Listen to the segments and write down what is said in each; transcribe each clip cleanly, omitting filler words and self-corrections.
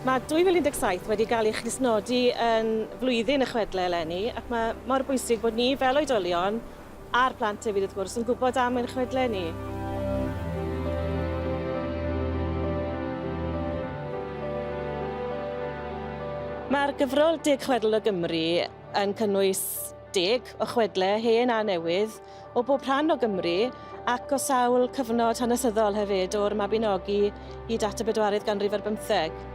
Mae 2017 wedi cael ei chrysnodi yn flwyddyn y chwedlau eleni ac mae mor bwysig bod ni fel oedolion a'r plant hefyd wrth gwrs yn gwybod am ein chwedlau ni. Mae'r gyfrol 10 Chwedl o Gymru yn cynnwys 10 o chwedlau hen a newydd o bob rhan o Gymru ac o sawl cyfnod hanesyddol hefyd o'r Mabinogi hyd at y 4th ganrif ar 15.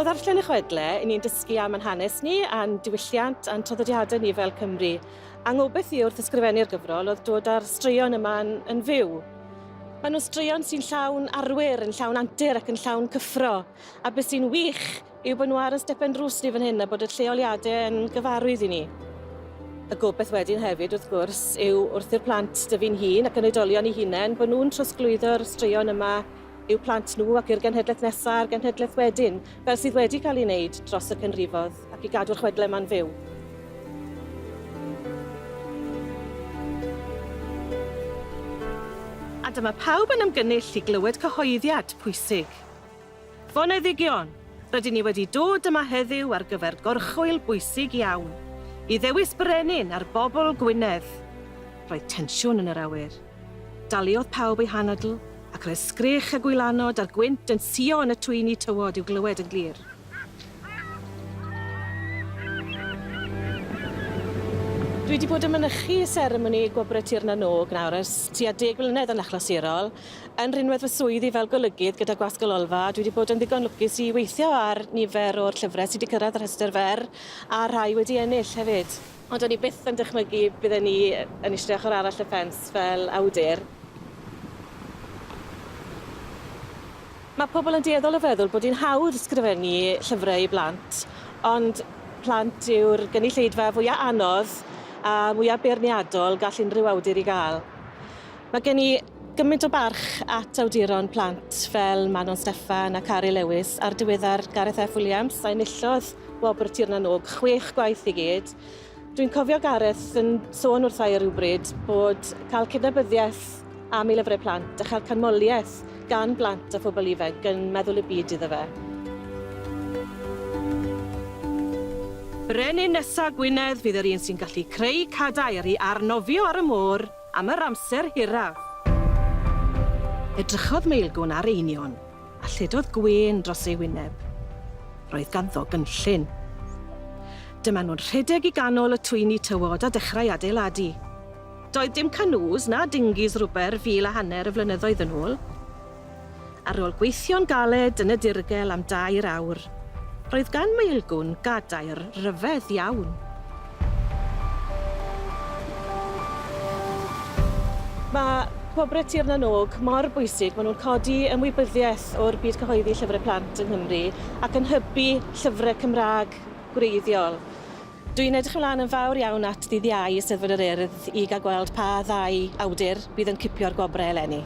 O ddarllen y chwedlau, ni'n dysgu am ein hanes ni a'n diwylliant a'n traddodiadau ni fel Cymru. A ngobeith i wrth ysgrifennu'r gyfrol oedd dod â'r straeon yma yn fyw. Maen nhw'n straeon sy'n llawn arwyr, yn llawn antur ac yn llawn cyffro. A beth sy'n wych yw bod nhw ar y stepen drws ni fan hyn a bod y lleoliadau yn gyfarwydd i ni. Y gobeith wedyn hefyd wrth gwrs yw wrth i'r plant dyfu'n hun ac yn oedolion eu hunain bod nhw'n trosglwyddo'r straeon yma i'w plant nhw ac i'r genhedlaeth nesaf a'r genhedlaeth wedyn, fel sydd wedi cael ei wneud dros y canrifodd ac i gadw'r chwedlau yma'n fyw. A dyma pawb yn ymgynnull i glywed cyhoeddiad pwysig. Foneddigion, rydyn ni wedi dod yma heddiw ar gyfer gorchwyl bwysig iawn, i ddewis brenin ar bobl Gwynedd. Roedd tensiwn yn yr awyr. Daliodd pawb eu hanadl, ac roedd sgrech a gwylanod a'r gwynt yn sio yn y twyni tywod i'w glywed yn glir. Dwi wedi bod yn mynychu seremoni Gwobr Na-nOg nawr ers tua 10 mlynedd yn achlysurol, yn rhinwedd fy swyddi fel golygydd gyda gwasg Lolfa. Dwi wedi bod yn ddigon lwcus i weithio ar nifer o'r llyfrau sydd wedi cyrraedd yr Rhestr Fer a rhai wedi ennill hefyd. Ond o'n i byth yn dychmygu bydden ni yn eistedd ochr arall y ffens fel awdur. Mae pobl yn dueddol o feddwl bod hi'n hawdd ysgrifennu llyfrau i blant, ond plant yw'r gynulleidfa fwyaf anodd a mwyaf beirniadol gall unrhyw awdur i gael. Mae gen i gymaint o barch at awduron plant fel Manon Steffan a Cari Lewis a'r diweddar Gareth F. Williams a enillodd Gwobr Na-nOg 6 gwaith i gyd. Dwi'n cofio Gareth yn sôn wrtha i rhywbryd bod cael cydnabyddiaeth am ei lyfrau plant a chael canmoliaeth gan blant a phobl ifanc yn meddwl y byd iddo fe. Brenin nesa Gwynedd fydd yr un sy'n gallu creu cadair i arnofio ar y môr am yr amser hiraf. Edrychodd Meilgwn ar einion a lledodd gwên dros ei wyneb. Roedd ganddo gynllun. Dyma nhw'n rhedeg i ganol y twyni tywod a dechrau adeiladu. Doedd dim canŵs na dingis rwber 1,500 y flynyddoedd yn ôl. Ar ôl gweithio'n galed yn y dirgel am 2 awr, roedd gan Meilgwn gadair ryfedd iawn. Mae Gwobr Na-nOg mor bwysig maen nhw'n codi ymwybyddiaeth o'r byd cyhoeddi llyfrau plant yng Nghymru ac yn hybu llyfrau Cymraeg gwreiddiol. Dwi'n edrych ymlaen yn fawr iawn at ddydd Iau Eisteddfod yr Urdd i gael gweld pa ddau awdur bydd yn cipio'r gwobrau eleni.